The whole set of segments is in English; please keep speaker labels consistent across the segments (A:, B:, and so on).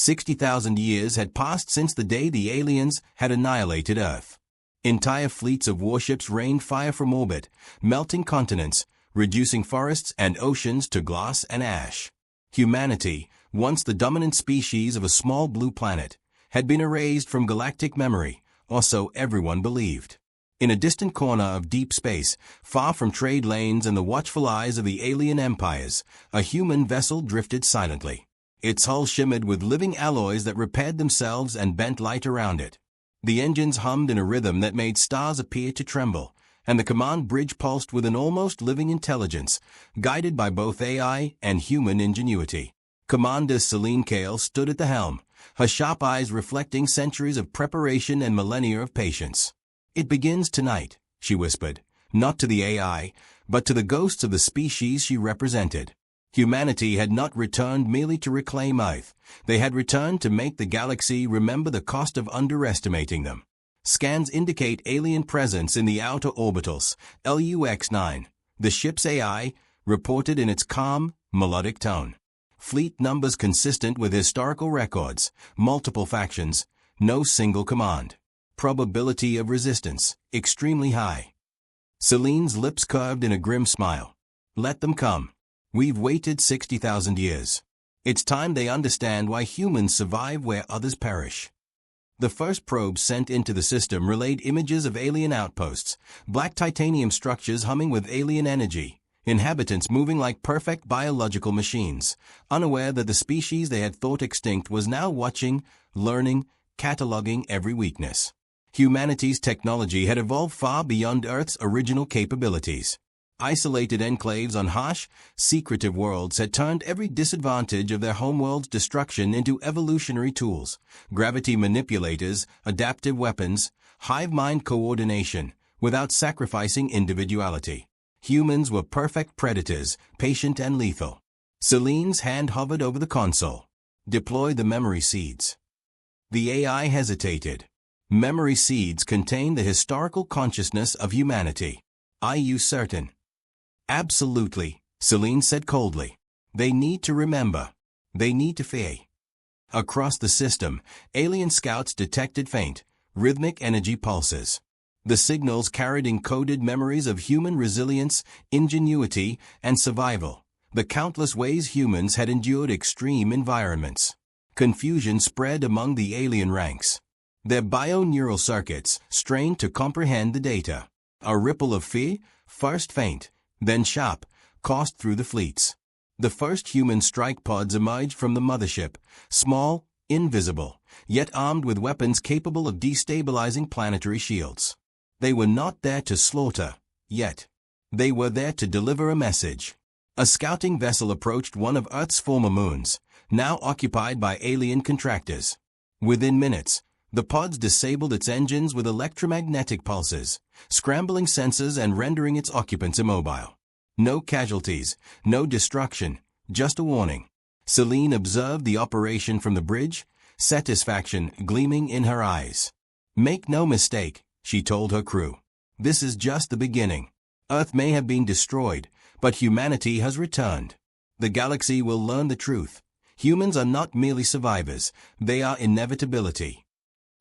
A: 60,000 years had passed since the day the aliens had annihilated Earth. Entire fleets of warships rained fire from orbit, melting continents, reducing forests and oceans to glass and ash. Humanity, once the dominant species of a small blue planet, had been erased from galactic memory, or so everyone believed. In a distant corner of deep space, far from trade lanes and the watchful eyes of the alien empires, a human vessel drifted silently. Its hull shimmered with living alloys that repaired themselves and bent light around it. The engines hummed in a rhythm that made stars appear to tremble, and the command bridge pulsed with an almost living intelligence, guided by both AI and human ingenuity. Commander Celine Kale stood at the helm, her sharp eyes reflecting centuries of preparation and millennia of patience. "It begins tonight," she whispered, not to the AI, but to the ghosts of the species she represented. Humanity had not returned merely to reclaim Earth. They had returned to make the galaxy remember the cost of underestimating them. Scans indicate alien presence in the outer orbitals, LUX-9. The ship's AI reported in its calm, melodic tone. Fleet numbers consistent with historical records, multiple factions, no single command. Probability of resistance, extremely high. Celine's lips curved in a grim smile. "Let them come. We've waited 60,000 years. It's time they understand why humans survive where others perish." The first probes sent into the system relayed images of alien outposts, black titanium structures humming with alien energy, inhabitants moving like perfect biological machines, unaware that the species they had thought extinct was now watching, learning, cataloging every weakness. Humanity's technology had evolved far beyond Earth's original capabilities. Isolated enclaves on harsh, secretive worlds had turned every disadvantage of their homeworld's destruction into evolutionary tools: gravity manipulators, adaptive weapons, hive mind coordination, without sacrificing individuality. Humans were perfect predators, patient and lethal. Celine's hand hovered over the console. "Deploy the memory seeds." The AI hesitated. Memory seeds contain the historical consciousness of humanity. "Are you certain?" "Absolutely," Celine said coldly. "They need to remember. They need to fear." Across the system, alien scouts detected faint, rhythmic energy pulses. The signals carried encoded memories of human resilience, ingenuity, and survival, the countless ways humans had endured extreme environments. Confusion spread among the alien ranks. Their bio-neural circuits strained to comprehend the data. A ripple of fear, first faint, then sharp, coursed through the fleets. The first human strike pods emerged from the mothership, small, invisible, yet armed with weapons capable of destabilizing planetary shields. They were not there to slaughter, yet. They were there to deliver a message. A scouting vessel approached one of Earth's former moons, now occupied by alien contractors. Within minutes, the pods disabled its engines with electromagnetic pulses, scrambling sensors and rendering its occupants immobile. No casualties, no destruction, just a warning. Celine observed the operation from the bridge, satisfaction gleaming in her eyes. "Make no mistake," she told her crew. "This is just the beginning. Earth may have been destroyed, but humanity has returned. The galaxy will learn the truth. Humans are not merely survivors, they are inevitability."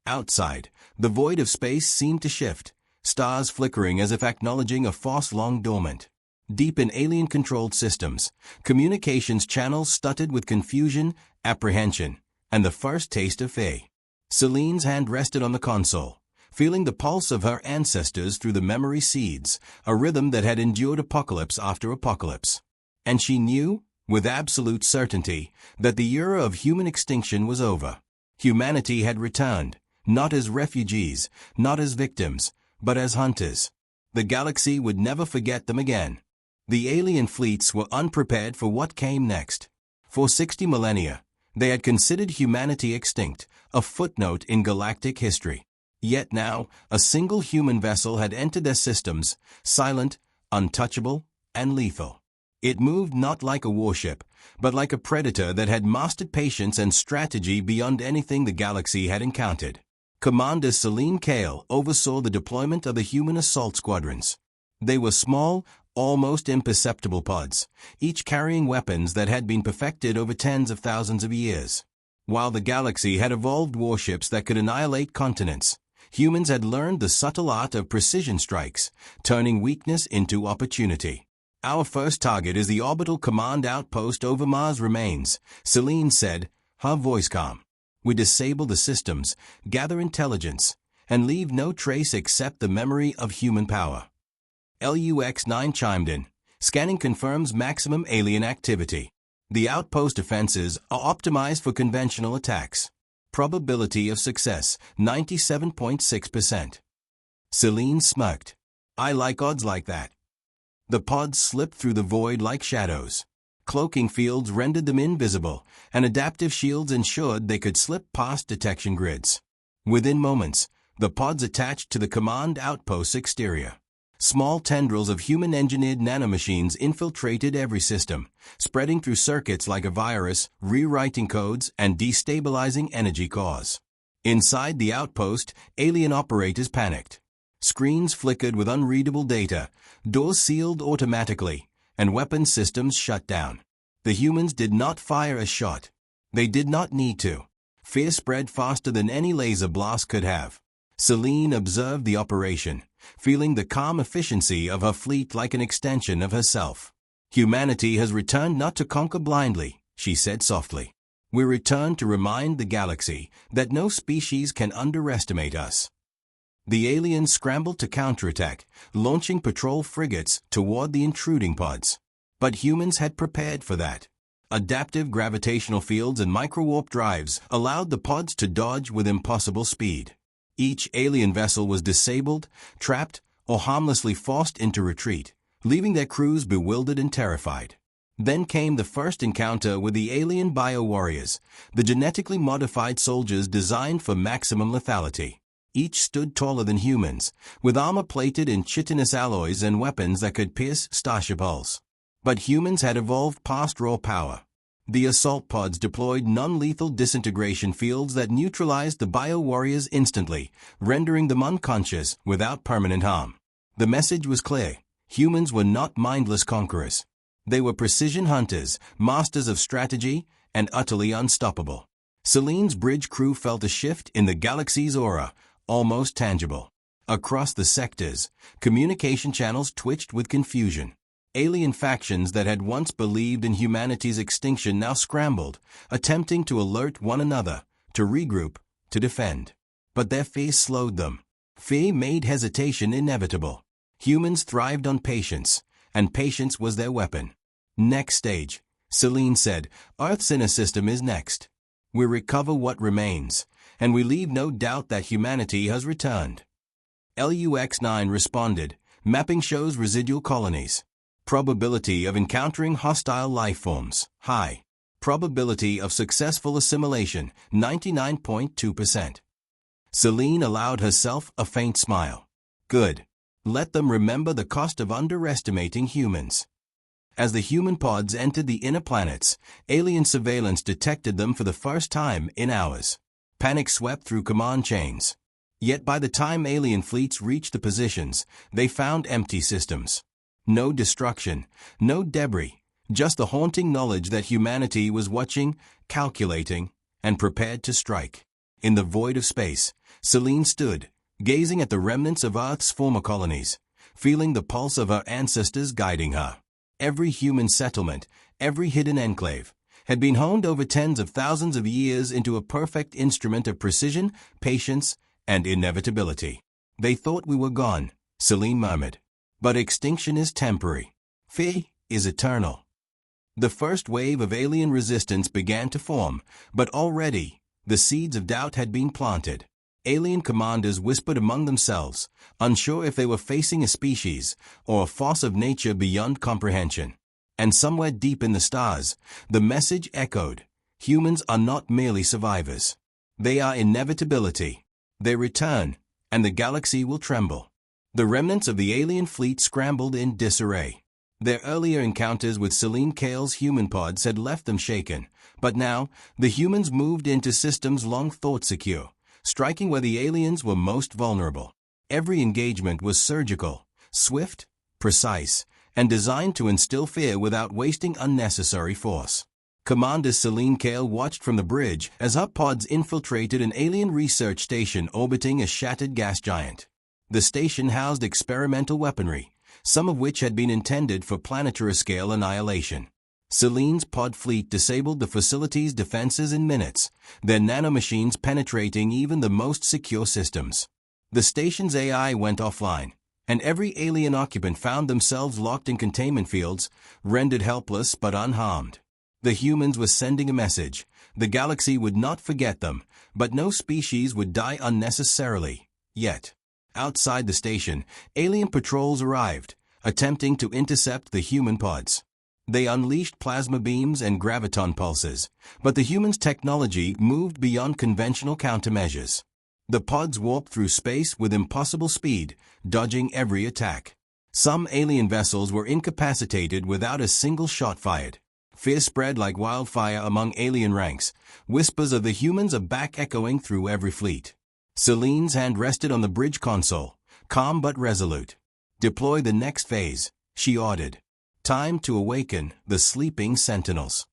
A: Outside, the void of space seemed to shift, stars flickering as if acknowledging a force long dormant. Deep in alien-controlled systems, communications channels stuttered with confusion, apprehension, and the first taste of fear. Celine's hand rested on the console, feeling the pulse of her ancestors through the memory seeds, a rhythm that had endured apocalypse after apocalypse. And she knew, with absolute certainty, that the era of human extinction was over. Humanity had returned, not as refugees, not as victims, but as hunters. The galaxy would never forget them again. The alien fleets were unprepared for what came next. For 60 millennia, they had considered humanity extinct, a footnote in galactic history. Yet now, a single human vessel had entered their systems, silent, untouchable, and lethal. It moved not like a warship, but like a predator that had mastered patience and strategy beyond anything the galaxy had encountered. Commander Celine Kale oversaw the deployment of the human assault squadrons. They were small, almost imperceptible pods, each carrying weapons that had been perfected over tens of thousands of years. While the galaxy had evolved warships that could annihilate continents, humans had learned the subtle art of precision strikes, turning weakness into opportunity. Our first target is the orbital command outpost over Mars remains, Celine said, her voice calm. We disable the systems, gather intelligence, and leave no trace except the memory of human power. LUX-9 chimed in. Scanning confirms maximum alien activity. The outpost defenses are optimized for conventional attacks. Probability of success, 97.6%. Celine smirked. I like odds like that. The pods slipped through the void like shadows. Cloaking fields rendered them invisible, and adaptive shields ensured they could slip past detection grids. Within moments, the pods attached to the command outpost's exterior. Small tendrils of human-engineered nanomachines infiltrated every system, spreading through circuits like a virus, rewriting codes and destabilizing energy cores. Inside the outpost, alien operators panicked. Screens flickered with unreadable data, doors sealed automatically, and weapon systems shut down. The humans did not fire a shot. They did not need to. Fear spread faster than any laser blast could have. Celine observed the operation, feeling the calm efficiency of her fleet like an extension of herself. Humanity has returned not to conquer blindly, she said softly. We return to remind the galaxy that no species can underestimate us. The aliens scrambled to counterattack, launching patrol frigates toward the intruding pods. But humans had prepared for that. Adaptive gravitational fields and microwarp drives allowed the pods to dodge with impossible speed. Each alien vessel was disabled, trapped, or harmlessly forced into retreat, leaving their crews bewildered and terrified. Then came the first encounter with the alien bio-warriors, the genetically modified soldiers designed for maximum lethality. Each stood taller than humans, with armor plated in chitinous alloys and weapons that could pierce starship hulls. But humans had evolved past raw power. The assault pods deployed non-lethal disintegration fields that neutralized the bio-warriors instantly, rendering them unconscious without permanent harm. The message was clear. Humans were not mindless conquerors. They were precision hunters, masters of strategy, and utterly unstoppable. Celine's bridge crew felt a shift in the galaxy's aura, almost tangible. Across the sectors, communication channels twitched with confusion. Alien factions that had once believed in humanity's extinction now scrambled, attempting to alert one another, to regroup, to defend. But their fear slowed them. Fear made hesitation inevitable. Humans thrived on patience, and patience was their weapon. Next stage, Celine said, Earth's inner system is next. We recover what remains, and we leave no doubt that humanity has returned. LUX-9 responded, mapping shows residual colonies. Probability of encountering hostile life forms, high. Probability of successful assimilation, 99.2%. Celine allowed herself a faint smile. Good. Let them remember the cost of underestimating humans. As the human pods entered the inner planets, alien surveillance detected them for the first time in hours. Panic swept through command chains. Yet by the time alien fleets reached the positions, they found empty systems. No destruction, no debris, just the haunting knowledge that humanity was watching, calculating, and prepared to strike. In the void of space, Celine stood, gazing at the remnants of Earth's former colonies, feeling the pulse of her ancestors guiding her. Every human settlement, every hidden enclave, had been honed over tens of thousands of years into a perfect instrument of precision, patience, and inevitability. They thought we were gone, Celine murmured. But extinction is temporary. Fear is eternal. The first wave of alien resistance began to form, but already, the seeds of doubt had been planted. Alien commanders whispered among themselves, unsure if they were facing a species or a force of nature beyond comprehension. And somewhere deep in the stars, the message echoed, humans are not merely survivors. They are inevitability. They return, and the galaxy will tremble. The remnants of the alien fleet scrambled in disarray. Their earlier encounters with Celine Kale's human pods had left them shaken, but now, the humans moved into systems long thought secure, striking where the aliens were most vulnerable. Every engagement was surgical, swift, precise, and designed to instill fear without wasting unnecessary force. Commander Celine Kale watched from the bridge as her pods infiltrated an alien research station orbiting a shattered gas giant. The station housed experimental weaponry, some of which had been intended for planetary-scale annihilation. Celine's pod fleet disabled the facility's defenses in minutes, their nanomachines penetrating even the most secure systems. The station's AI went offline, and every alien occupant found themselves locked in containment fields, rendered helpless but unharmed. The humans were sending a message. The galaxy would not forget them, but no species would die unnecessarily, yet. Outside the station, alien patrols arrived, attempting to intercept the human pods. They unleashed plasma beams and graviton pulses, but the humans' technology moved beyond conventional countermeasures. The pods warped through space with impossible speed, dodging every attack. Some alien vessels were incapacitated without a single shot fired. Fear spread like wildfire among alien ranks. Whispers of the humans are back echoing through every fleet. Celine's hand rested on the bridge console, calm but resolute. "Deploy the next phase," she ordered. Time to awaken the sleeping sentinels.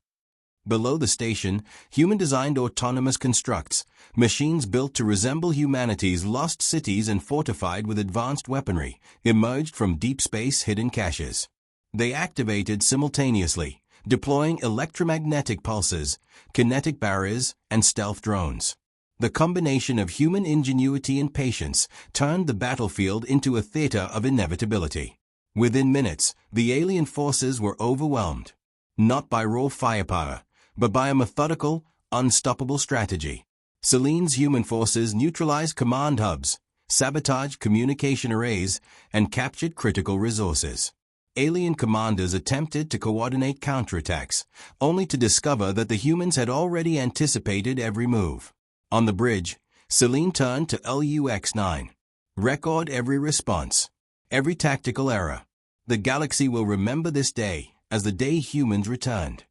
A: Below the station, human-designed autonomous constructs, machines built to resemble humanity's lost cities and fortified with advanced weaponry, emerged from deep space hidden caches. They activated simultaneously, deploying electromagnetic pulses, kinetic barriers, and stealth drones. The combination of human ingenuity and patience turned the battlefield into a theater of inevitability. Within minutes, the alien forces were overwhelmed, not by raw firepower, but by a methodical, unstoppable strategy. Celine's human forces neutralized command hubs, sabotaged communication arrays, and captured critical resources. Alien commanders attempted to coordinate counterattacks, only to discover that the humans had already anticipated every move. On the bridge, Celine turned to LUX-9. "Record every response, every tactical error. The galaxy will remember this day as the day humans returned."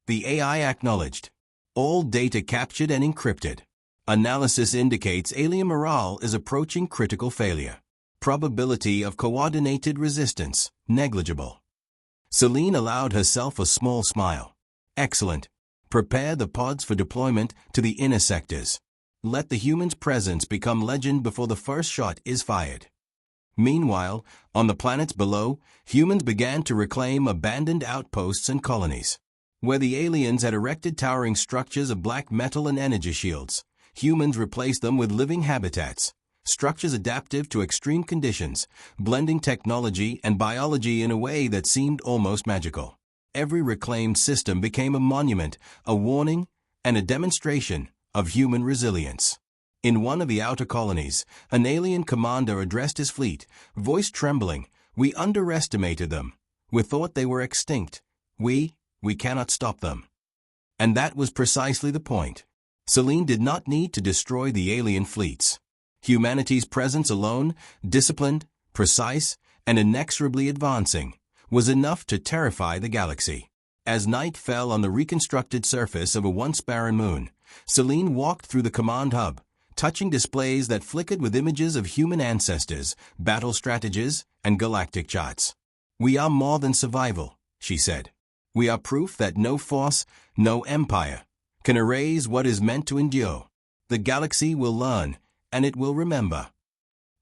A: The AI acknowledged. All data captured and encrypted. Analysis indicates alien morale is approaching critical failure. Probability of coordinated resistance, negligible. Celine allowed herself a small smile. "Excellent. Prepare the pods for deployment to the inner sectors. Let the human's presence become legend before the first shot is fired." Meanwhile, on the planets below, humans began to reclaim abandoned outposts and colonies. Where the aliens had erected towering structures of black metal and energy shields, humans replaced them with living habitats, structures adaptive to extreme conditions, blending technology and biology in a way that seemed almost magical. Every reclaimed system became a monument, a warning, and a demonstration of human resilience. In one of the outer colonies, an alien commander addressed his fleet, voice trembling. "We underestimated them. We thought they were extinct. We cannot stop them." And that was precisely the point. Celine did not need to destroy the alien fleets. Humanity's presence alone, disciplined, precise, and inexorably advancing, was enough to terrify the galaxy. As night fell on the reconstructed surface of a once barren moon, Celine walked through the command hub, touching displays that flickered with images of human ancestors, battle strategies, and galactic charts. "We are more than survival," she said. "We are proof that no force, no empire, can erase what is meant to endure. The galaxy will learn, and it will remember."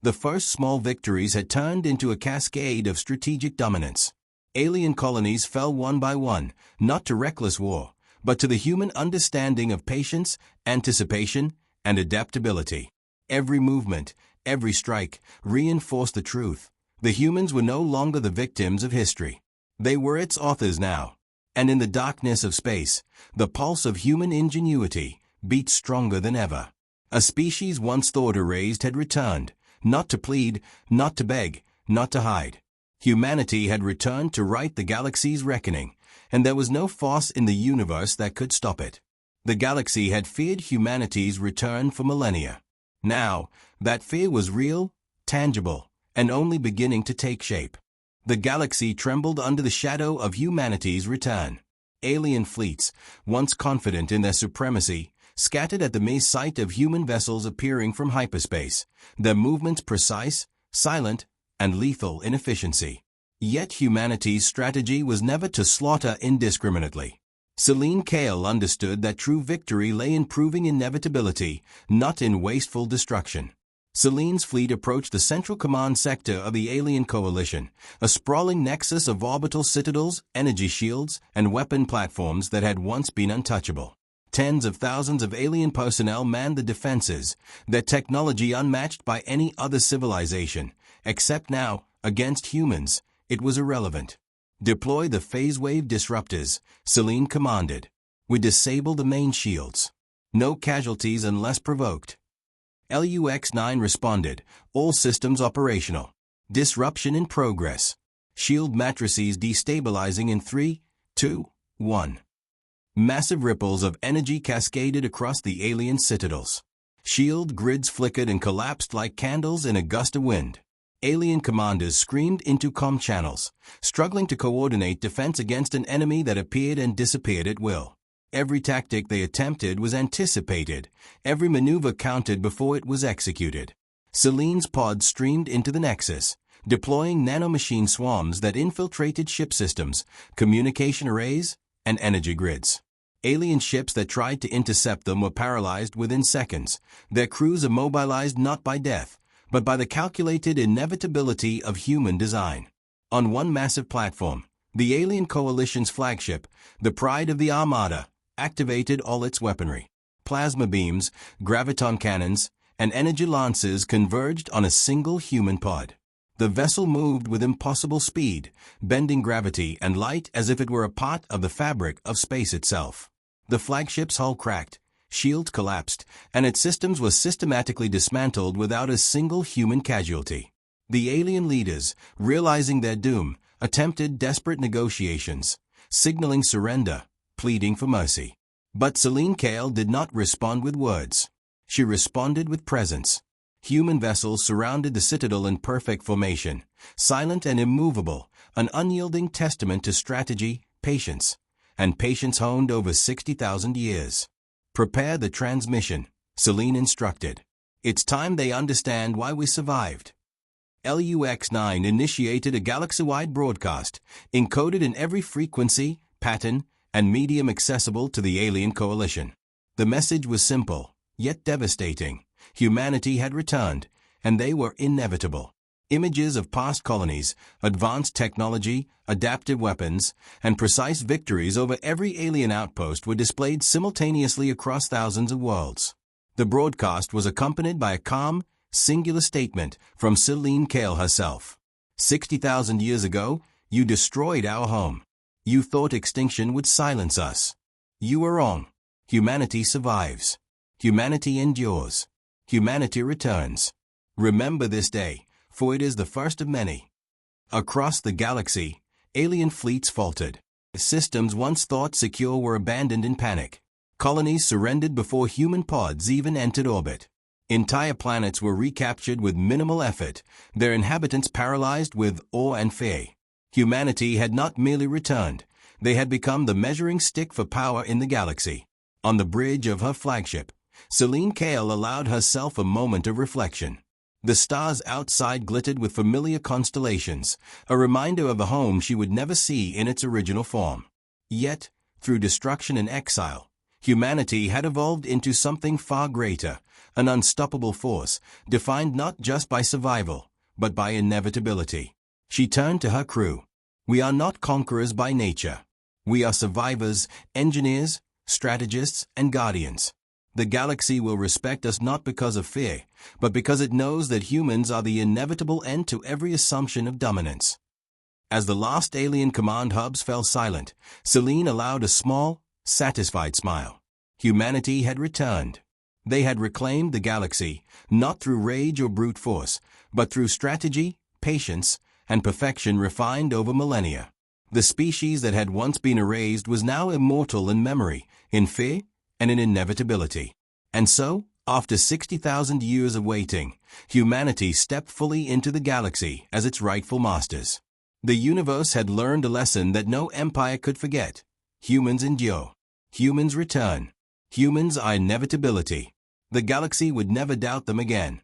A: The first small victories had turned into a cascade of strategic dominance. Alien colonies fell one by one, not to reckless war, but to the human understanding of patience, anticipation, and adaptability. Every movement, every strike, reinforced the truth. The humans were no longer the victims of history. They were its authors now. And in the darkness of space, the pulse of human ingenuity beat stronger than ever. A species once thought erased had returned, not to plead, not to beg, not to hide. Humanity had returned to right the galaxy's reckoning, and there was no force in the universe that could stop it. The galaxy had feared humanity's return for millennia. Now, that fear was real, tangible, and only beginning to take shape. The galaxy trembled under the shadow of humanity's return. Alien fleets, once confident in their supremacy, scattered at the mere sight of human vessels appearing from hyperspace, their movements precise, silent, and lethal in efficiency. Yet humanity's strategy was never to slaughter indiscriminately. Celine Kale understood that true victory lay in proving inevitability, not in wasteful destruction. Celine's fleet approached the central command sector of the alien coalition, a sprawling nexus of orbital citadels, energy shields, and weapon platforms that had once been untouchable. Tens of thousands of alien personnel manned the defenses, their technology unmatched by any other civilization, except now, against humans, it was irrelevant. Deploy the phase wave disruptors, Celine commanded. We disable the main shields. No casualties unless provoked. LUX-9 responded, all systems operational. Disruption in progress. Shield matrices destabilizing in 3, 2, 1. Massive ripples of energy cascaded across the alien citadels. Shield grids flickered and collapsed like candles in a gust of wind. Alien commanders screamed into comm channels, struggling to coordinate defense against an enemy that appeared and disappeared at will. Every tactic they attempted was anticipated, every maneuver counted before it was executed. Celine's pods streamed into the Nexus, deploying nanomachine swarms that infiltrated ship systems, communication arrays, and energy grids. Alien ships that tried to intercept them were paralyzed within seconds, their crews immobilized not by death, but by the calculated inevitability of human design. On one massive platform, the alien coalition's flagship, the pride of the Armada, activated all its weaponry. Plasma beams, graviton cannons, and energy lances converged on a single human pod. The vessel moved with impossible speed, bending gravity and light as if it were a part of the fabric of space itself. The flagship's hull cracked, shields collapsed, and its systems were systematically dismantled without a single human casualty. The alien leaders, realizing their doom, attempted desperate negotiations, signaling surrender, pleading for mercy. But Celine Kale did not respond with words. She responded with presence. Human vessels surrounded the citadel in perfect formation, silent and immovable, an unyielding testament to strategy, patience, and patience honed over 60,000 years. Prepare the transmission, Celine instructed. It's time they understand why we survived. LUX-9 initiated a galaxy-wide broadcast, encoded in every frequency, pattern, and medium accessible to the alien coalition. The message was simple, yet devastating. Humanity had returned, and they were inevitable. Images of past colonies, advanced technology, adaptive weapons, and precise victories over every alien outpost were displayed simultaneously across thousands of worlds. The broadcast was accompanied by a calm, singular statement from Celine Kale herself. 60,000 years ago, you destroyed our home. You thought extinction would silence us. You were wrong. Humanity survives. Humanity endures. Humanity returns. Remember this day, for it is the first of many. Across the galaxy, alien fleets faltered. Systems once thought secure were abandoned in panic. Colonies surrendered before human pods even entered orbit. Entire planets were recaptured with minimal effort, their inhabitants paralyzed with awe and fear. Humanity had not merely returned, they had become the measuring stick for power in the galaxy. On the bridge of her flagship, Celine Kale allowed herself a moment of reflection. The stars outside glittered with familiar constellations, a reminder of a home she would never see in its original form. Yet, through destruction and exile, humanity had evolved into something far greater, an unstoppable force, defined not just by survival, but by inevitability. She turned to her crew. We are not conquerors by nature. We are survivors, engineers, strategists, and guardians. The galaxy will respect us not because of fear, but because it knows that humans are the inevitable end to every assumption of dominance. As the last alien command hubs fell silent, Celine allowed a small, satisfied smile. Humanity had returned. They had reclaimed the galaxy, not through rage or brute force, but through strategy, patience, and perfection refined over millennia. The species that had once been erased was now immortal in memory, in fear, and in inevitability. And so, after 60,000 years of waiting, humanity stepped fully into the galaxy as its rightful masters. The universe had learned a lesson that no empire could forget. Humans endure. Humans return. Humans are inevitability. The galaxy would never doubt them again.